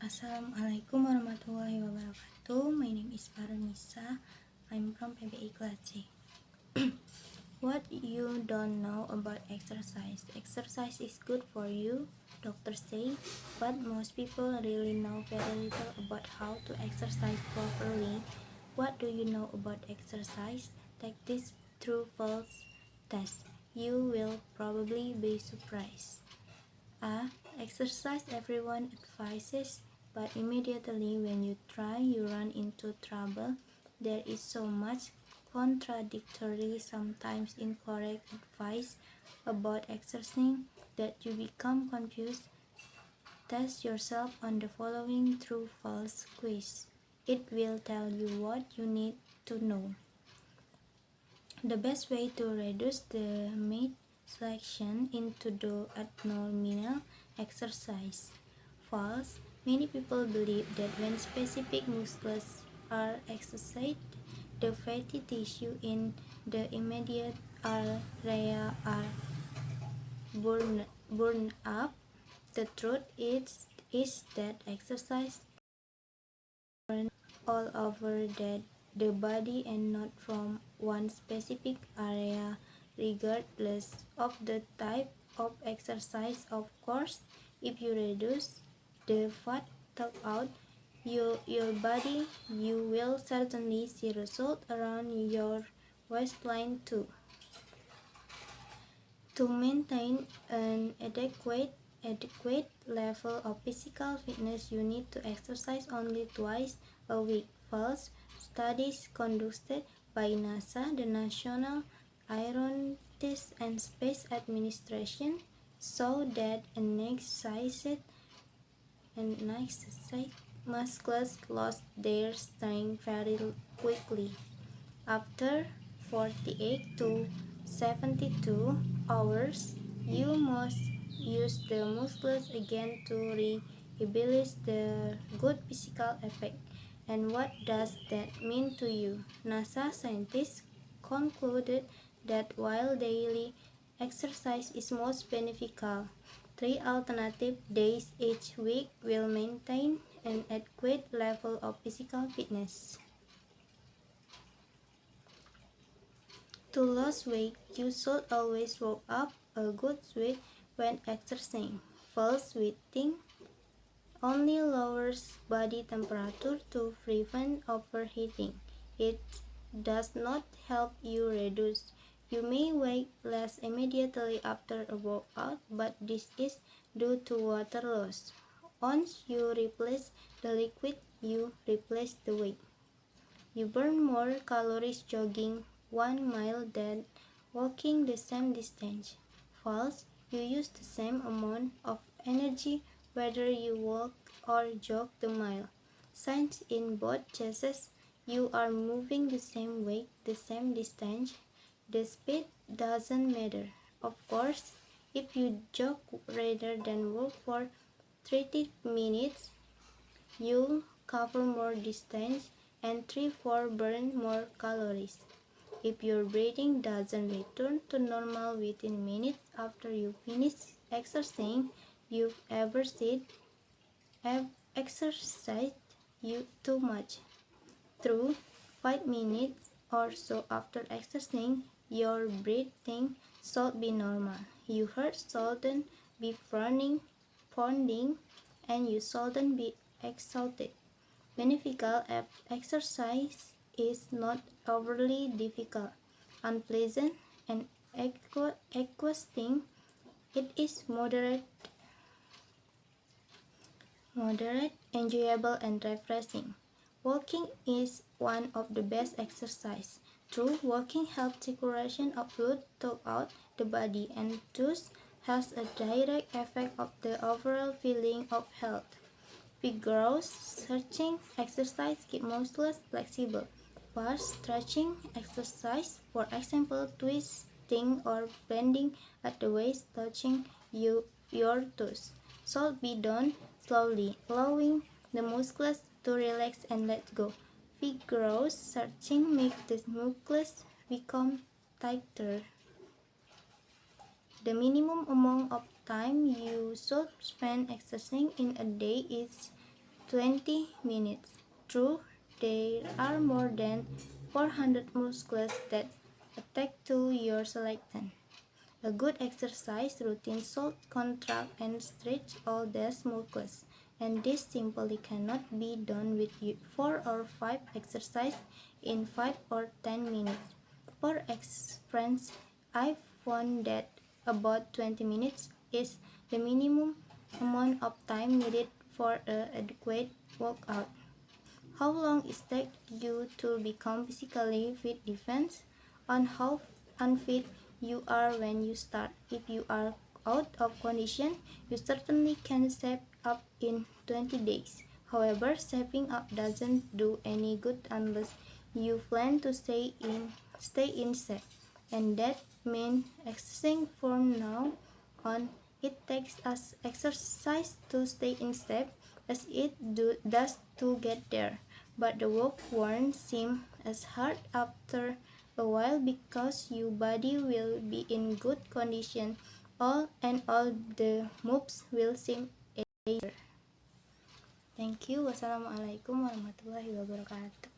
Assalamualaikum warahmatullahi wabarakatuh. My name is Fachrunnisa. I'm from PBI Class C. What you don't know about exercise? Exercise is good for you, doctors say, but most people really know very little about how to exercise properly. What do you know about exercise? Take this true false test. You will probably be surprised. Exercise everyone advises, but immediately when you try, you run into trouble. There is so much contradictory, sometimes incorrect advice about exercising that you become confused. Test yourself on the following true false quiz. It will tell you what you need to know. The best way to reduce the meat selection into the abdominal exercise. False. Many people believe that when specific muscles are exercised, the fatty tissue in the immediate area are burned up. The truth is that exercise burns all over the body and not from one specific area, regardless of the type of exercise. Of course, if you reduce the fat throughout your body, you will certainly see results around your waistline too. To maintain an adequate level of physical fitness, you need to exercise only twice a week. False. Studies conducted by NASA, the National Aeronautics and Space Administration, show that an exercised muscles lost their strength very quickly. After 48 to 72 hours, you must use the muscles again to rehabilitate the good physical effect. And what does that mean to you? NASA scientists concluded that while daily exercise is most beneficial, 3 alternative days each week will maintain an adequate level of physical fitness. To lose weight, you should always work up a good sweat when exercising. False sweating only lowers body temperature to prevent overheating. It does not help you reduce. You may weigh less immediately after a workout, but this is due to water loss. Once you replace the liquid, you replace the weight. You burn more calories jogging 1 mile than walking the same distance. False. You use the same amount of energy whether you walk or jog the mile. Since in both cases you are moving the same way, the same distance, the speed doesn't matter. Of course, if you jog rather than walk for 30 minutes, you'll cover more distance and 3-4 burn more calories. If your breathing doesn't return to normal within minutes after you finish exercising, you've exercised you too much. Through 5 minutes or so after exercising, your breathing should be normal. Your heart shouldn't be pounding, and you shouldn't be exhausted. Beneficial exercise is not overly difficult, unpleasant, and exhausting. It is moderate, enjoyable, and refreshing. Walking is one of the best exercise. True, walking helps circulation of blood throughout the body and thus has a direct effect of the overall feeling of health. Vigorous stretching exercise keep muscles flexible. Fast stretching exercise, for example, twisting or bending at the waist, touching your toes, should be done slowly, allowing the muscles to relax and let go. Vigorous stretching makes the muscles become tighter. The minimum amount of time you should spend exercising in a day is 20 minutes. True, there are more than 400 muscles that attach to your skeleton. A good exercise routine should contract and stretch all these muscles, and this simply cannot be done with 4 or 5 exercises in 5 or 10 minutes. For experience, I found that about 20 minutes is the minimum amount of time needed for an adequate workout. How long it takes you to become physically fit depends on how unfit you are when you start. If you are out of condition, you certainly can shape up in 20 days. However, shaping up doesn't do any good unless you plan to stay in shape. And that means exercising from now on. It takes us exercise to stay in shape as does to get there, but the work won't seem as hard after a while because your body will be in good condition all the moves will seem easier. Thank you. Wassalamualaikum warahmatullahi wabarakatuh.